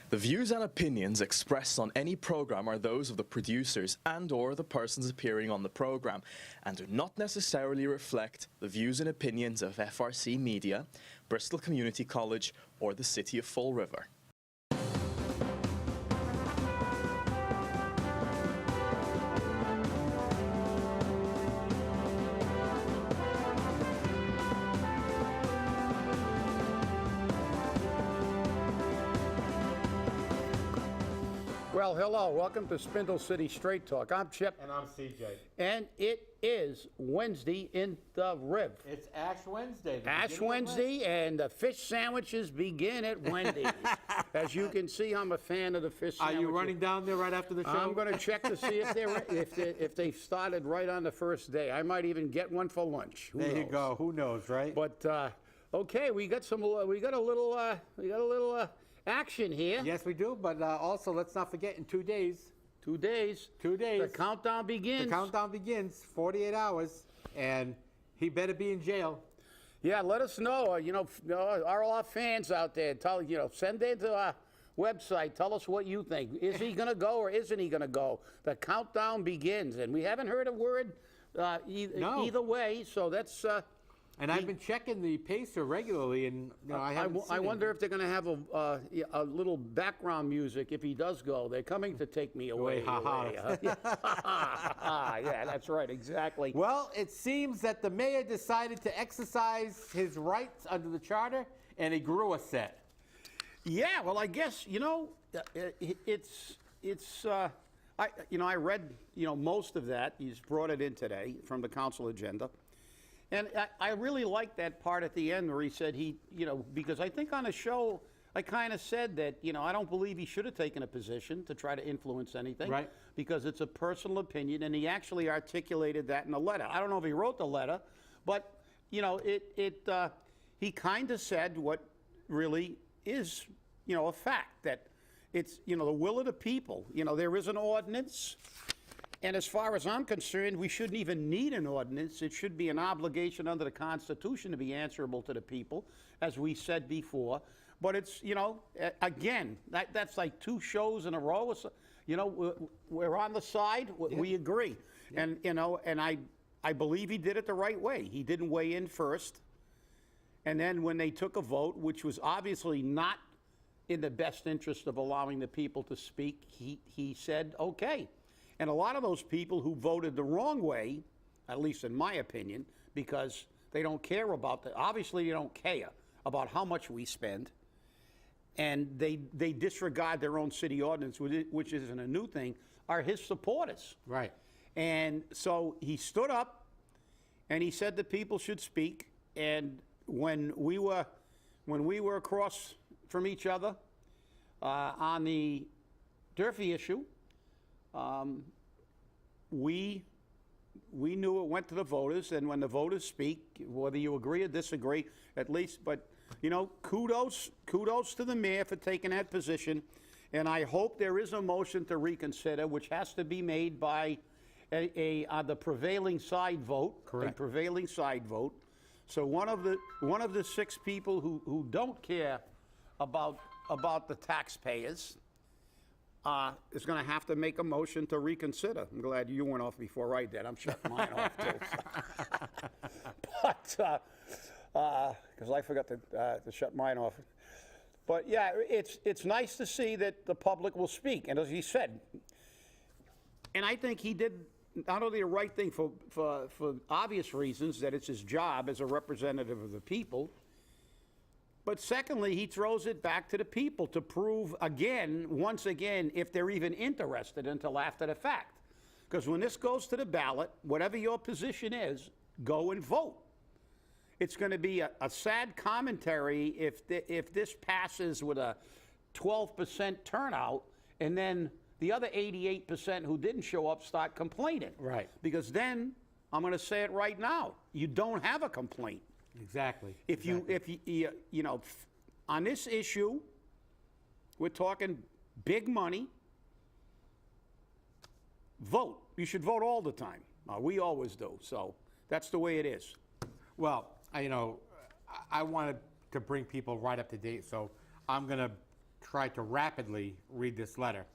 The views and opinions expressed on any program are those of the producers and/or the persons appearing on the program and do not necessarily reflect the views and opinions of FRC Media, Bristol Community College, or the City of Fall River. Well, hello. Welcome to Spindle City Straight Talk. I'm Chip. And I'm CJ. And it is Wednesday in the Riv. It's Ash Wednesday. Ash Wednesday, and the fish sandwiches begin at Wendy's. As you can see, I'm a fan of the fish sandwiches. Are you running down there right after the show? I'm going to check to see if they started right on the first day. I might even get one for lunch. Who there knows? you go. Who knows, right? But okay, we got a little action here. Yes, we do. But also, let's not forget, in 2 days. 2 days. 2 days. The countdown begins. The countdown begins. 48 hours, and he better be in jail. Yeah, let us know. Our fans out there, send it to our website. Tell us what you think. Is he going to go or isn't he going to go? The countdown begins, and we haven't heard a word either way. So that's. And I've been checking the pacer regularly, and I wonder if they're going to have a little background music if he does go. They're coming to take me away. Yeah, that's right, exactly. Well, it seems that the mayor decided to exercise his rights under the charter, and he grew a set. Yeah, well, I guess I read most of that. He's brought it in today from the council agenda. And I really like that part at the end where he said because I think on the show I kind of said that, I don't believe he should have taken a position to try to influence anything. Right. Because it's a personal opinion, and he actually articulated that in a letter. I don't know if he wrote the letter, but, he kind of said what really is, a fact, that it's, the will of the people. There is an ordinance. And as far as I'm concerned, we shouldn't even need an ordinance. It should be an obligation under the Constitution to be answerable to the people, as we said before. But it's, again, that's like 2 shows in a row. We're on the side. We agree. Yeah. And I believe he did it the right way. He didn't weigh in first. And then when they took a vote, which was obviously not in the best interest of allowing the people to speak, he said, okay. And a lot of those people who voted the wrong way, at least in my opinion, because they don't care obviously they don't care about how much we spend, and they disregard their own city ordinance, which isn't a new thing, are his supporters. Right. And so he stood up, and he said that people should speak. And when we were across from each other on the Durfee issue, we knew it went to the voters, and when the voters speak, whether you agree or disagree, at least, but kudos to the mayor for taking that position, and I hope there is a motion to reconsider, which has to be made by the prevailing side vote. Correct. A prevailing side vote. So one of the 6 people who don't care about the taxpayers is going to have to make a motion to reconsider. I'm glad you went off before I did. I'm shutting mine off, too. But, because I forgot to shut mine off. But, yeah, it's nice to see that the public will speak. And as he said, and I think he did not only the right thing for obvious reasons, that it's his job as a representative of the people, but secondly, he throws it back to the people to prove once again, if they're even interested until after the fact. Because when this goes to the ballot, whatever your position is, go and vote. It's going to be a sad commentary if this passes with a 12% turnout, and then the other 88% who didn't show up start complaining. Right. Because then, I'm going to say it right now, you don't have a complaint. Exactly. If you on this issue, we're talking big money, vote. You should vote all the time. We always do. So that's the way it is. Well, I wanted to bring people right up to date, so I'm going to try to rapidly read this letter.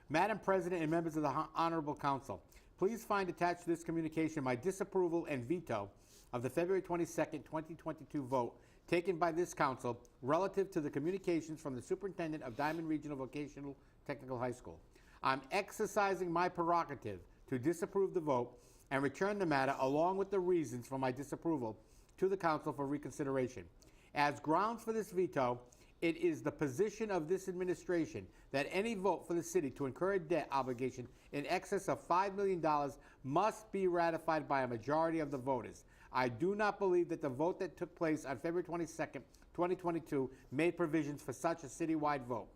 Madam President and members of the Honorable Council, please find attached to this communication my disapproval and veto of the February 22nd, 2022 vote taken by this council relative to the communications from the superintendent of Diman Regional Vocational Technical High School. I'm exercising my prerogative to disapprove the vote and return the matter along with the reasons for my disapproval to the council for reconsideration. As grounds for this veto, it is the position of this administration that any vote for the city to incur a debt obligation in excess of $5 million must be ratified by a majority of the voters. I do not believe that the vote that took place on February 22nd, 2022 made provisions for such a citywide vote.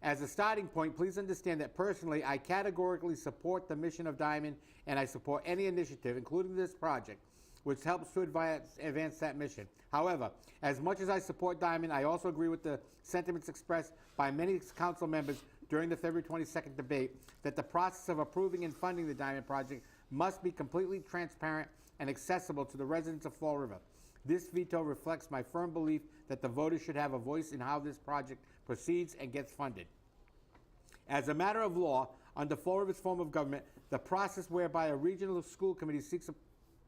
As a starting point, please understand that personally, I categorically support the mission of Diman, and I support any initiative, including this project, which helps to advance that mission. However, as much as I support Diman, I also agree with the sentiments expressed by many council members during the February 22nd debate that the process of approving and funding the Diman project must be completely transparent and accessible to the residents of Fall River. This veto reflects my firm belief that the voters should have a voice in how this project proceeds and gets funded. As a matter of law, under Fall River's form of government, the process whereby a regional school committee seeks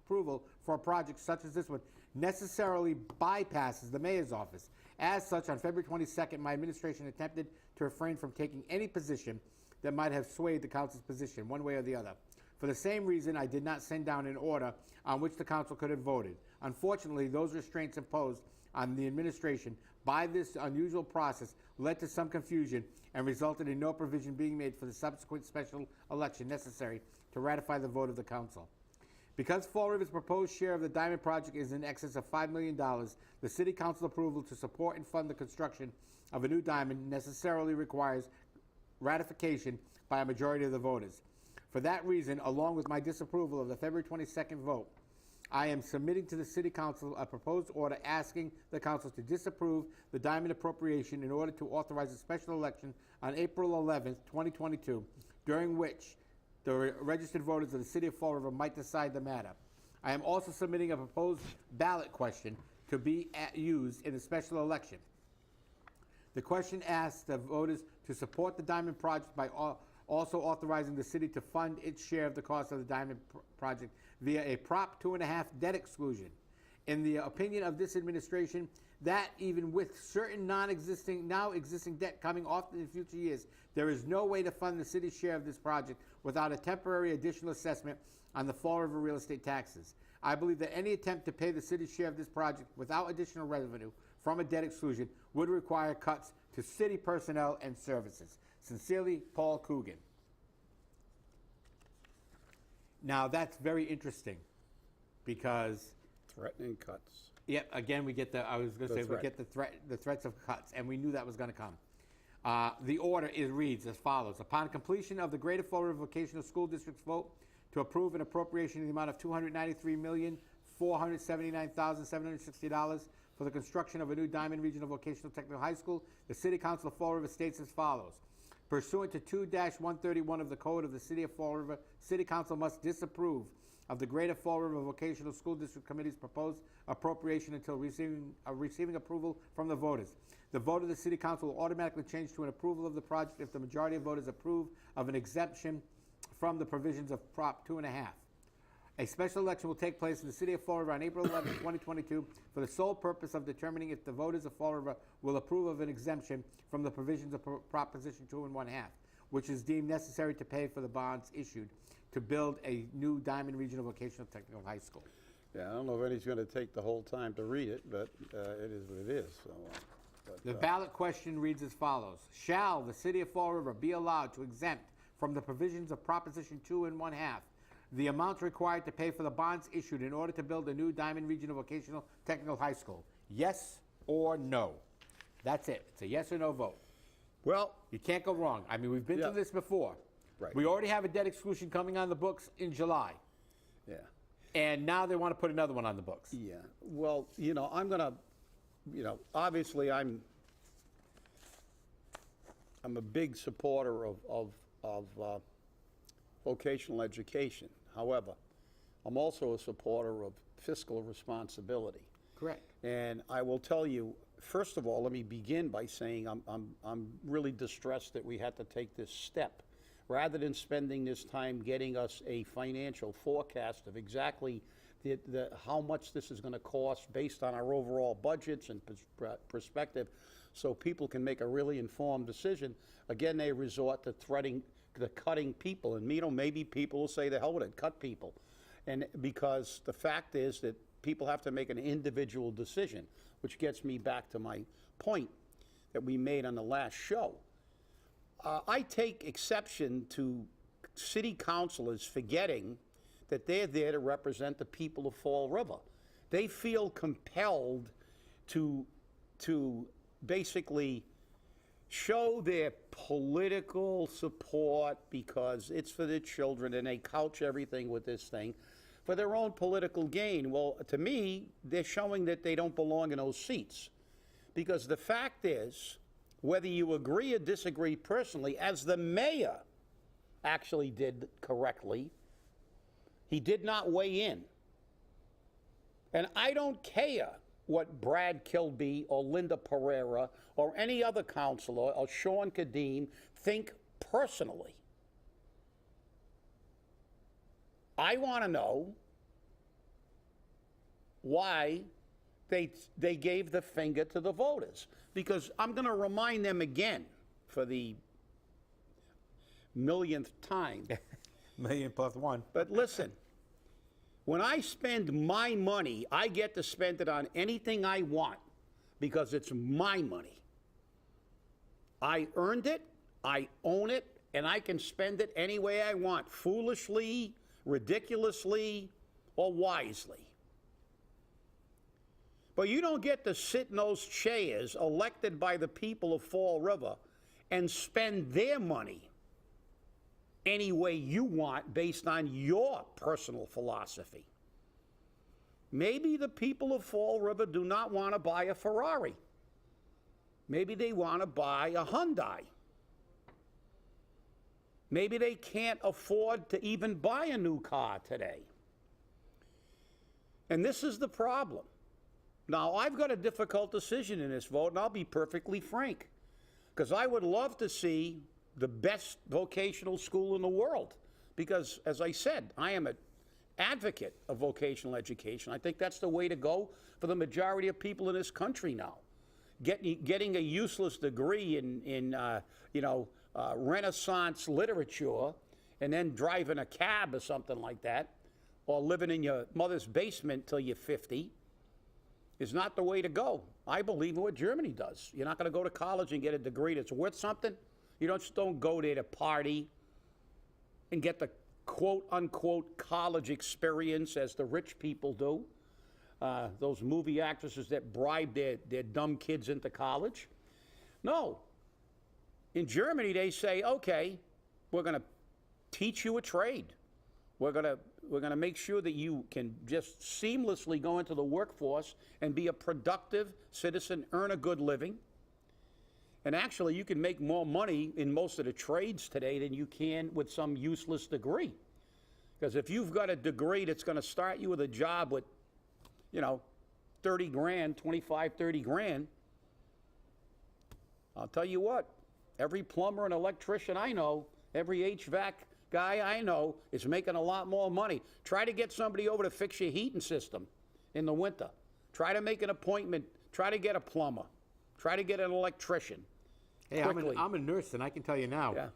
approval for a project such as this one necessarily bypasses the mayor's office. As such, on February 22nd, my administration attempted to refrain from taking any position that might have swayed the council's position one way or the other. For the same reason, I did not send down an order on which the council could have voted. Unfortunately, those restraints imposed on the administration by this unusual process led to some confusion and resulted in no provision being made for the subsequent special election necessary to ratify the vote of the council. Because Fall River's proposed share of the Diman project is in excess of $5 million, the City Council approval to support and fund the construction of a new Diman necessarily requires ratification by a majority of the voters. For that reason, along with my disapproval of the February 22nd vote, I am submitting to the City Council a proposed order asking the Council to disapprove the Diman appropriation in order to authorize a special election on April 11th, 2022, during which the registered voters of the City of Fall River might decide the matter. I am also submitting a proposed ballot question to be used in the special election. The question asks the voters to support the Diman project by also authorizing the city to fund its share of the cost of the Diman project via a Prop 2.5 debt exclusion. In the opinion of this administration, that even with certain now existing debt coming off in future years, there is no way to fund the city's share of this project without a temporary additional assessment on the Fall River real estate taxes. I believe that any attempt to pay the city's share of this project without additional revenue from a debt exclusion would require cuts to city personnel and services. Sincerely, Paul Coogan. Now that's very interesting because Threatening cuts. yep, again we get we get the threats of cuts, and we knew that was going to come. The order reads as follows: upon completion of the Greater Fall River Vocational School District's vote to approve an appropriation in the amount of $293,479,760 for the construction of a new Diman Regional Vocational Technical High School, the City Council of Fall River states as follows. Pursuant to 2-131 of the Code of the City of Fall River, City Council must disapprove of the Greater Fall River Vocational School District Committee's proposed appropriation until receiving approval from the voters. The vote of the City Council will automatically change to an approval of the project if the majority of voters approve of an exemption from the provisions of Prop 2.5. A special election will take place in the City of Fall River on April 11, 2022 for the sole purpose of determining if the voters of Fall River will approve of an exemption from the provisions of Proposition 2 1/2, which is deemed necessary to pay for the bonds issued to build a new Diman Regional Vocational Technical High School. Yeah, I don't know if anybody's going to take the whole time to read it, but it is what it is. So, The ballot question reads as follows. Shall the City of Fall River be allowed to exempt from the provisions of Proposition 2 1/2 the amounts required to pay for the bonds issued in order to build a new Diman Regional Vocational Technical High School? Yes or no? That's it. It's a yes or no vote. well, You can't go wrong. I mean, we've been Yeah. through this before. Right. We already have a debt exclusion coming on the books in July, yeah. and now they want to put another one on the books. Yeah, well, I'm going to, obviously I'm a big supporter of vocational education. However, I'm also a supporter of fiscal responsibility. Correct. And I will tell you, first of all, let me begin by saying I'm really distressed that we had to take this step. Rather than spending this time getting us a financial forecast of exactly how much this is going to cost based on our overall budgets and perspective, so people can make a really informed decision, again, they resort to cutting people. And maybe people will say, the hell with it, cut people. And because the fact is that people have to make an individual decision, which gets me back to my point that we made on the last show. I take exception to city councilors forgetting that they're there to represent the people of Fall River. They feel compelled to basically show their political support because it's for their children, and they couch everything with this thing for their own political gain. Well, to me, they're showing that they don't belong in those seats. Because the fact is, whether you agree or disagree personally, as the mayor actually did correctly, he did not weigh in. And I don't care what Brad Kilby or Linda Pereira or any other councilor or Sean Kadim think personally. I want to know why they gave the finger to the voters. Because I'm going to remind them again for the millionth time. Million plus one. But listen, when I spend my money, I get to spend it on anything I want because it's my money. I earned it, I own it, and I can spend it any way I want, foolishly, ridiculously, or wisely. But you don't get to sit in those chairs elected by the people of Fall River and spend their money any way you want based on your personal philosophy. Maybe the people of Fall River do not want to buy a Ferrari. Maybe they want to buy a Hyundai. Maybe they can't afford to even buy a new car today. And this is the problem. Now, I've got a difficult decision in this vote, and I'll be perfectly frank, because I would love to see the best vocational school in the world, because, as I said, I am an advocate of vocational education. I think that's the way to go for the majority of people in this country now. Getting a useless degree in Renaissance literature and then driving a cab or something like that, or living in your mother's basement till you're 50, is not the way to go. I believe in what Germany does. You're not going to go to college and get a degree that's worth something. You just don't go there to party and get the quote-unquote college experience as the rich people do. Those movie actresses that bribe their dumb kids into college. No. In Germany, they say, okay, we're going to teach you a trade. We're going to make sure that you can just seamlessly go into the workforce and be a productive citizen, earn a good living. And actually, you can make more money in most of the trades today than you can with some useless degree. Because if you've got a degree that's going to start you with a job with, 30 grand, 25, 30 grand, I'll tell you what, every plumber and electrician I know, every HVAC guy I know is making a lot more money. Try to get somebody over to fix your heating system in the winter. Try to make an appointment. Try to get a plumber. Try to get an electrician. Hey, I'm a nurse, and I can tell you now,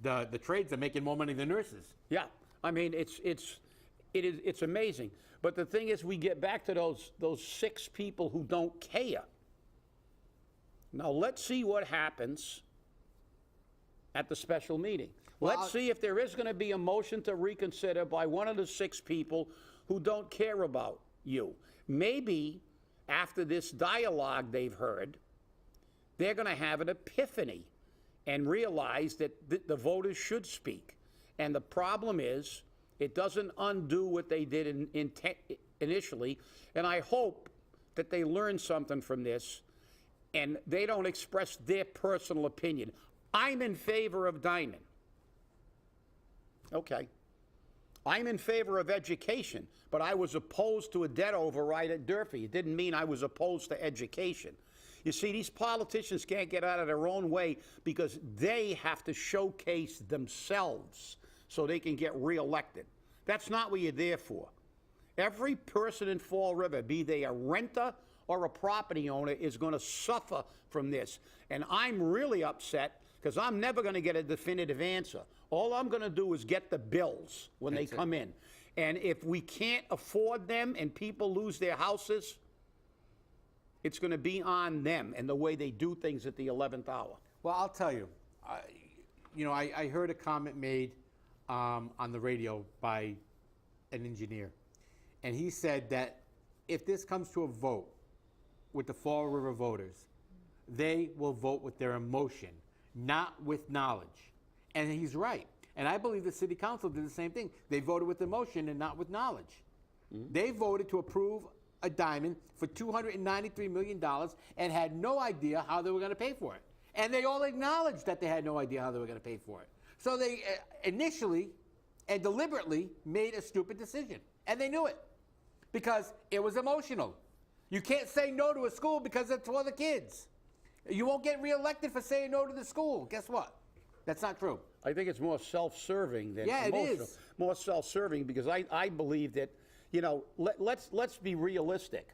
the trades are making more money than nurses. Yeah, I mean it's amazing. But the thing is, we get back to those 6 people who don't care. Now let's see what happens at the special meeting. Let's see if there is going to be a motion to reconsider by one of the 6 people who don't care about you. Maybe after this dialogue they've heard, they're going to have an epiphany and realize that the voters should speak. And the problem is, it doesn't undo what they did initially. And I hope that they learn something from this and they don't express their personal opinion. I'm in favor of Diman. Okay. I'm in favor of education, but I was opposed to a debt override at Durfee. It didn't mean I was opposed to education. You see, these politicians can't get out of their own way because they have to showcase themselves so they can get reelected. That's not what you're there for. Every person in Fall River, be they a renter or a property owner, is going to suffer from this. And I'm really upset because I'm never going to get a definitive answer. All I'm going to do is get the bills when they come in. And if we can't afford them and people lose their houses, it's going to be on them and the way they do things at the 11th hour. Well, I'll tell you, I heard a comment made on the radio by an engineer, and he said that if this comes to a vote with the Fall River voters, they will vote with their emotion, not with knowledge. And he's right. And I believe the city council did the same thing. They voted with emotion and not with knowledge. Mm-hmm. They voted to approve a diamond for $293 million and had no idea how they were going to pay for it. And they all acknowledged that they had no idea how they were going to pay for it. So they initially and deliberately made a stupid decision. And they knew it because it was emotional. You can't say no to a school because it's for the kids. You won't get reelected for saying no to the school. Guess what? That's not true. I think it's more self-serving than emotional. It is. More self-serving because I believe that, let's be realistic.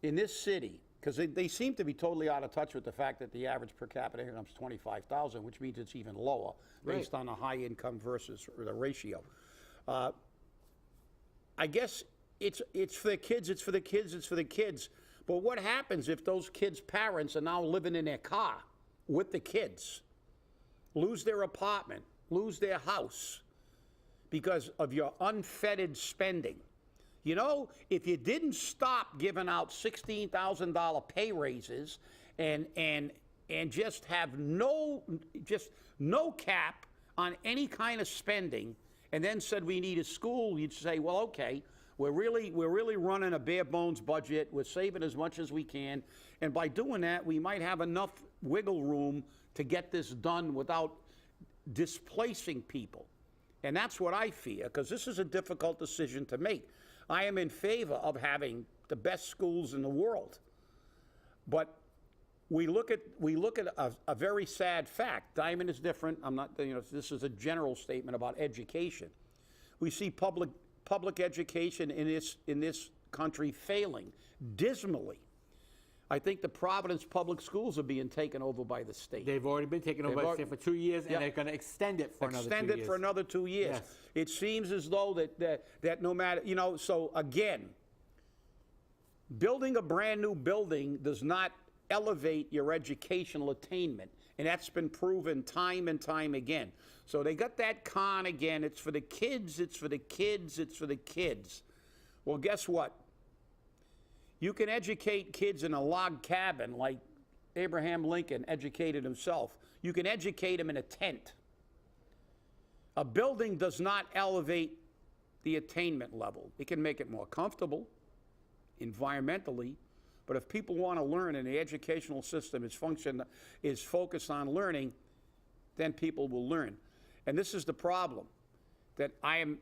In this city, because they seem to be totally out of touch with the fact that the average per capita income is $25,000, which means it's even lower based on the high income versus the ratio. I guess it's for the kids, it's for the kids, it's for the kids. But what happens if those kids' parents are now living in their car with the kids, lose their apartment, lose their house because of your unfettered spending? If you didn't stop giving out $16,000 pay raises and just have no cap on any kind of spending, and then said we need a school, you'd say, well, okay, we're really running a bare bones budget. We're saving as much as we can, and by doing that, we might have enough wiggle room to get this done without displacing people. And that's what I fear, because this is a difficult decision to make. I am in favor of having the best schools in the world, but we look at a very sad fact. Diman is different. I'm not. This is a general statement about education. We see public education in this country failing dismally. I think the Providence public schools are being taken over by the state. They've already been taken over by the state for 2 years, and they're going to extend it for another 2 years. Extend it for another 2 years. Yes. It seems as though that no matter, so again, building a brand new building does not elevate your educational attainment, and that's been proven time and time again. So they got that con again. It's for the kids, it's for the kids, it's for the kids. Well, guess what? You can educate kids in a log cabin like Abraham Lincoln educated himself. You can educate them in a tent. A building does not elevate the attainment level. It can make it more comfortable environmentally, but if people want to learn and the educational system is focused on learning, then people will learn. And this is the problem, that I am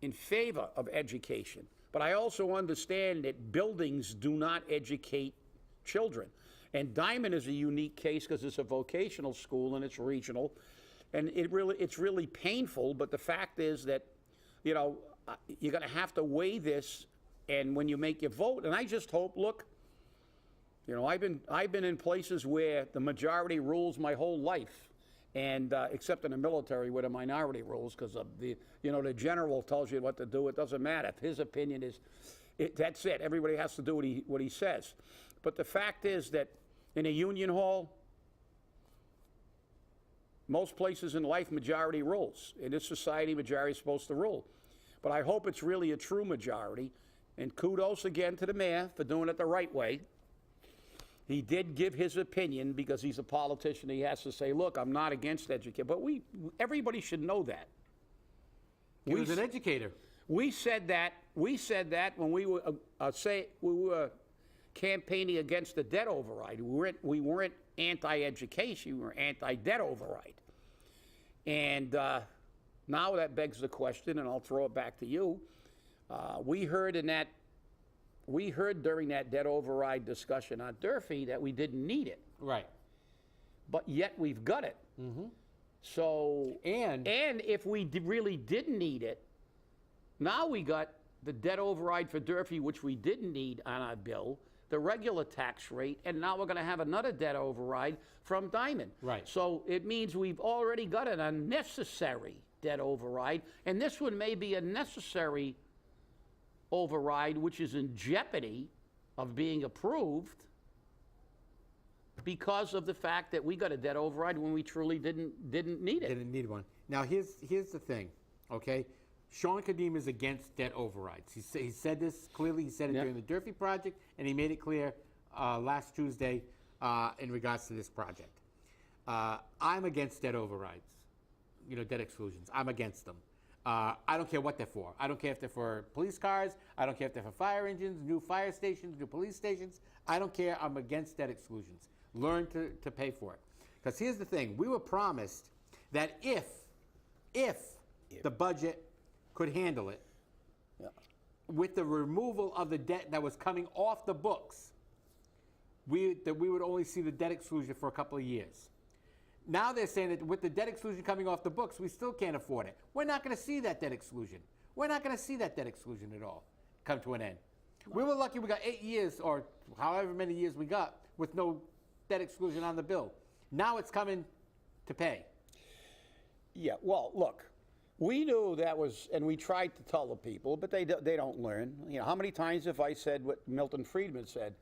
in favor of education. But I also understand that buildings do not educate children. And Diman is a unique case because it's a vocational school and it's regional. And it's really painful, but the fact is that, you're going to have to weigh this and when you make your vote. And I just hope, look, I've been in places where the majority rules my whole life. And except in the military where the minority rules, because of the general tells you what to do. It doesn't matter. If his opinion is, that's it. Everybody has to do what he says. But the fact is that in a union hall, most places in life, majority rules. In this society, majority is supposed to rule. But I hope it's really a true majority. And kudos again to the mayor for doing it the right way. He did give his opinion because he's a politician. He has to say, look, I'm not against education. But everybody should know that. He was an educator. We said that when we were campaigning against the debt override. We weren't anti-education. We were anti-debt override. And now that begs the question, and I'll throw it back to you. We heard in that we heard during that debt override discussion on Durfee that we didn't need it, Right. but yet we've got it. So, And- if we really didn't need it, now we got the debt override for Durfee, which we didn't need on our bill, the regular tax rate, and now we're going to have another debt override from Diman. Right. So it means we've already got an unnecessary debt override, and this one may be a necessary override, which is in jeopardy of being approved because of the fact that we got a debt override when we truly didn't need it. Didn't need one. Now, here's the thing, okay? Sean Kadim is against debt overrides. He said this clearly. He said it Yeah. during the Durfee project, and he made it clear last Tuesday in regards to this project. I'm against debt overrides, debt exclusions. I'm against them. I don't care what they're for. I don't care if they're for police cars. I don't care if they're for fire engines, new fire stations, new police stations. I don't care. I'm against debt exclusions. Learn to pay for it. Because here's the thing. We were promised that if the budget could handle it, with the removal of the debt that was coming off the books, we would only see the debt exclusion for a couple of years. Now they're saying that with the debt exclusion coming off the books, we still can't afford it. We're not going to see that debt exclusion. We're not going to see that debt exclusion at all come to an end. We were lucky we got 8 years or however many years we got with no debt exclusion on the bill. Now it's coming to pay. Yeah, well, look, we knew that was, and we tried to tell the people, but they don't learn. How many times have I said what Milton Friedman said?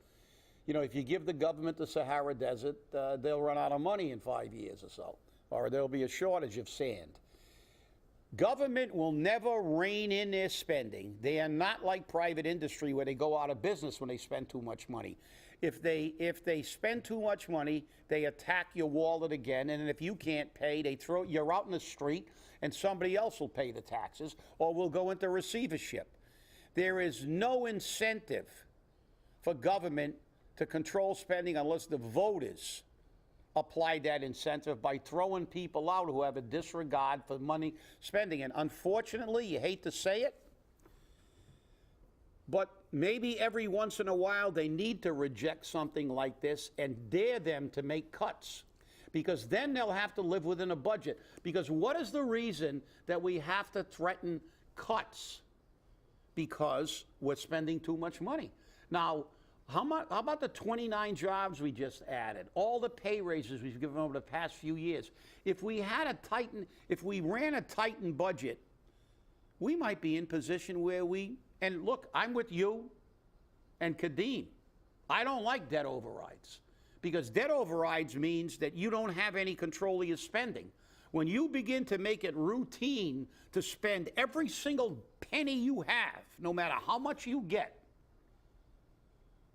If you give the government the Sahara Desert, they'll run out of money in 5 years or so, or there'll be a shortage of sand. Government will never rein in their spending. They are not like private industry where they go out of business when they spend too much money. If they spend too much money, they attack your wallet again, and if you can't pay, you're out in the street, and somebody else will pay the taxes, or will go into receivership. There is no incentive for government to control spending unless the voters apply that incentive by throwing people out who have a disregard for money spending. And unfortunately, you hate to say it, but maybe every once in a while they need to reject something like this and dare them to make cuts, because then they'll have to live within a budget. Because what is the reason that we have to threaten cuts? Because we're spending too much money. Now, how about the 29 jobs we just added? All the pay raises we've given over the past few years. If we ran a tightened budget, we might be in position where and look, I'm with you and Kadim. I don't like debt overrides, because debt overrides means that you don't have any control of your spending. When you begin to make it routine to spend every single penny you have, no matter how much you get,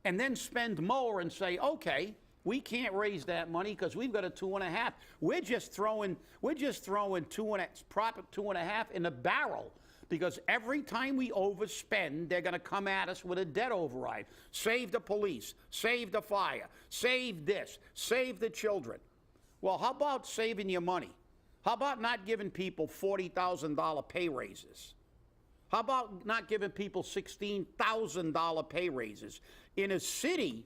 and then spend more and say, okay, we can't raise that money because we've got a 2.5. We're just throwing proper 2.5 in the barrel, because every time we overspend, they're going to come at us with a debt override. Save the police, save the fire, save this, save the children. Well, how about saving your money? How about not giving people $40,000 pay raises? How about not giving people $16,000 pay raises in a city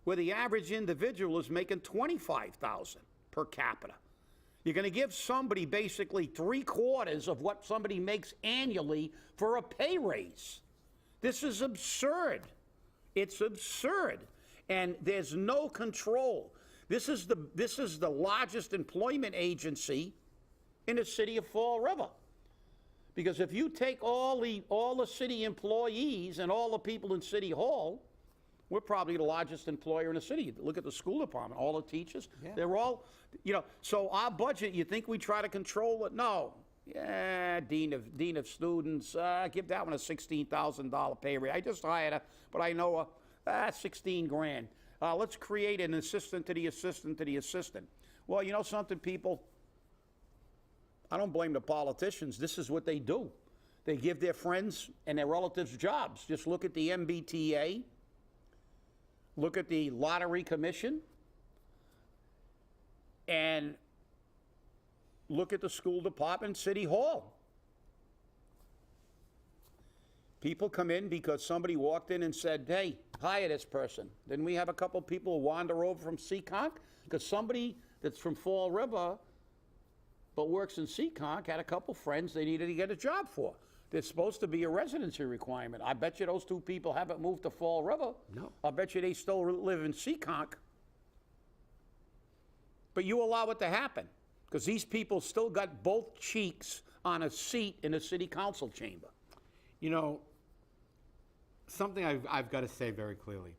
where the average individual is making $25,000 per capita? You're going to give somebody basically 3/4 of what somebody makes annually for a pay raise. This is absurd. It's absurd. And there's no control. This is the largest employment agency in the city of Fall River. Because if you take all the city employees and all the people in City Hall, we're probably the largest employer in the city. Look at the school department, all the teachers. Yeah. They're all, so our budget, you think we try to control it? No. Yeah, dean of students, give that one a $16,000 pay rate. I just hired her, but I know her, 16 grand. Let's create an assistant to the assistant to the assistant. Well, you know something, people? I don't blame the politicians. This is what they do. They give their friends and their relatives jobs. Just look at the MBTA. Look at the Lottery Commission. And look at the school department, City Hall. People come in because somebody walked in and said, hey, hire this person. Then we have a couple people wander over from Seekonk because somebody that's from Fall River but works in Seekonk had a couple friends they needed to get a job for. There's supposed to be a residency requirement. I bet you those two people haven't moved to Fall River. No. I bet you they still live in Seekonk. But you allow it to happen because these people still got both cheeks on a seat in the city council chamber. You know, something I've got to say very clearly.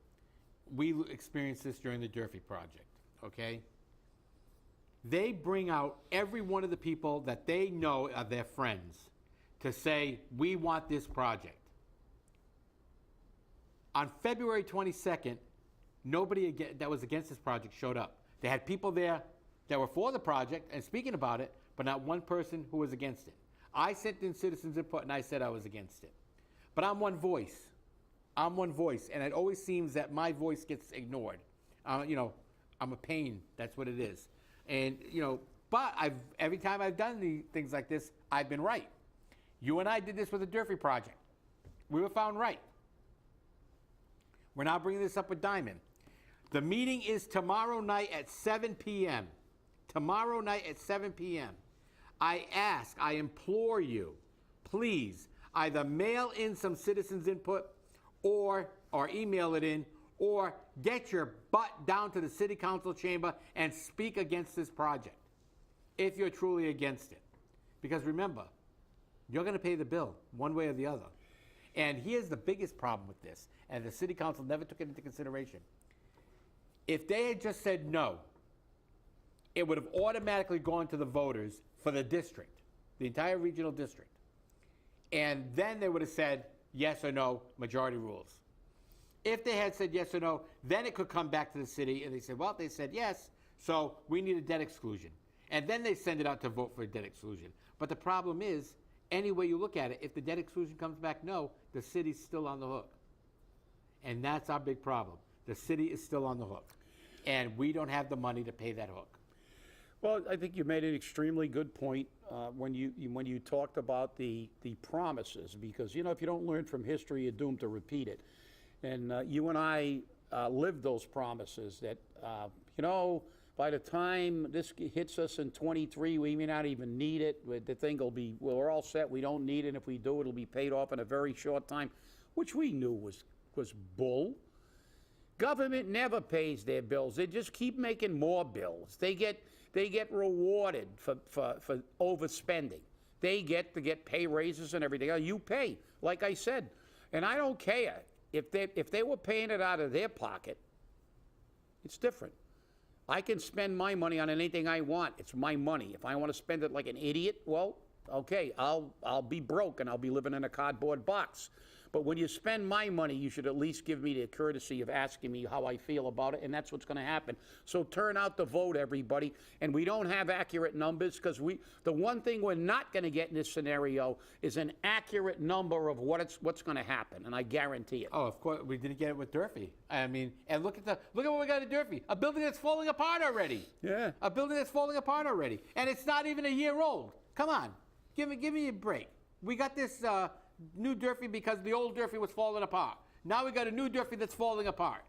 We experienced this during the Durfee project, okay? They bring out every one of the people that they know are their friends to say, we want this project. On February 22nd, nobody that was against this project showed up. They had people there that were for the project and speaking about it, but not one person who was against it. I sent in citizens input and I said I was against it. But I'm one voice. I'm one voice, and it always seems that my voice gets ignored. You know, I'm a pain, that's what it is. And, you know, but every time I've done things like this, I've been right. You and I did this with the Durfee project. We were found right. We're now bringing this up with Diman. The meeting is tomorrow night at 7 p.m. Tomorrow night at 7 p.m. I implore you, please, either mail in some citizens' input or email it in, or get your butt down to the city council chamber and speak against this project, if you're truly against it. Because remember, you're going to pay the bill one way or the other. And here's the biggest problem with this, and the city council never took it into consideration. If they had just said no, it would have automatically gone to the voters for the district, the entire regional district. And then they would have said yes or no, majority rules. If they had said yes or no, then it could come back to the city and they said, well, they said yes, so we need a debt exclusion. And then they send it out to vote for a debt exclusion. But the problem is, any way you look at it, if the debt exclusion comes back no, the city's still on the hook. And that's our big problem. The city is still on the hook. And we don't have the money to pay that hook. Well, I think you made an extremely good point when you talked about the promises, because, you know, if you don't learn from history, you're doomed to repeat it. And you and I lived those promises that, you know, by the time this hits us in 23, we may not even need it. The thing will be, well, we're all set, we don't need it. If we do, it'll be paid off in a very short time, which we knew was bull. Government never pays their bills. They just keep making more bills. They get rewarded for overspending. They get to get pay raises and everything. You pay, like I said. And I don't care. If they were paying it out of their pocket, it's different. I can spend my money on anything I want. It's my money. If I want to spend it like an idiot, well, okay, I'll be broke and I'll be living in a cardboard box. But when you spend my money, you should at least give me the courtesy of asking me how I feel about it, and that's what's going to happen. So turn out the vote, everybody. And we don't have accurate numbers because the one thing we're not going to get in this scenario is an accurate number of what's going to happen, and I guarantee it. Oh, of course, we didn't get it with Durfee. I mean, and look at what we got at Durfee. A building that's falling apart already. Yeah. A building that's falling apart already. And it's not even a year old. Come on. Give me a break. We got this new Durfee because the old Durfee was falling apart. Now we got a new Durfee that's falling apart.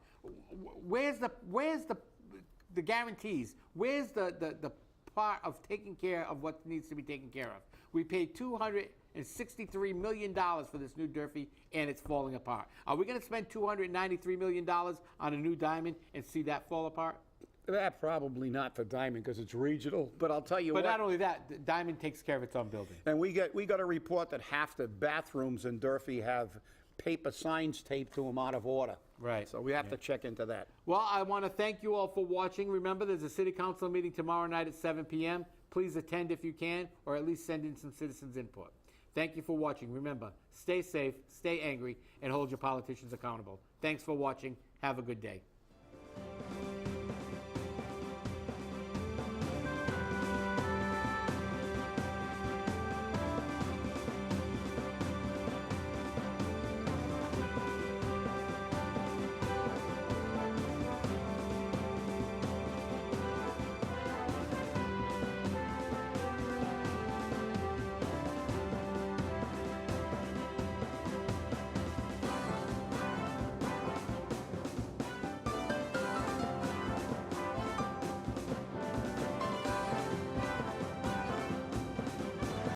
Where's the guarantees? Where's the part of taking care of what needs to be taken care of? We paid $263 million for this new Durfee, and it's falling apart. Are we going to spend $293 million on a new Diman and see that fall apart? That probably not for Diman because it's regional, but I'll tell you what. But not only that, Diman takes care of its own building. And we got a report that half the bathrooms in Durfee have paper signs taped to them out of order. Right. So we have to check into that. Well, I want to thank you all for watching. Remember, there's a city council meeting tomorrow night at 7 p.m. Please attend if you can, or at least send in some citizens' input. Thank you for watching. Remember, stay safe, stay angry, and hold your politicians accountable. Thanks for watching. Have a good day.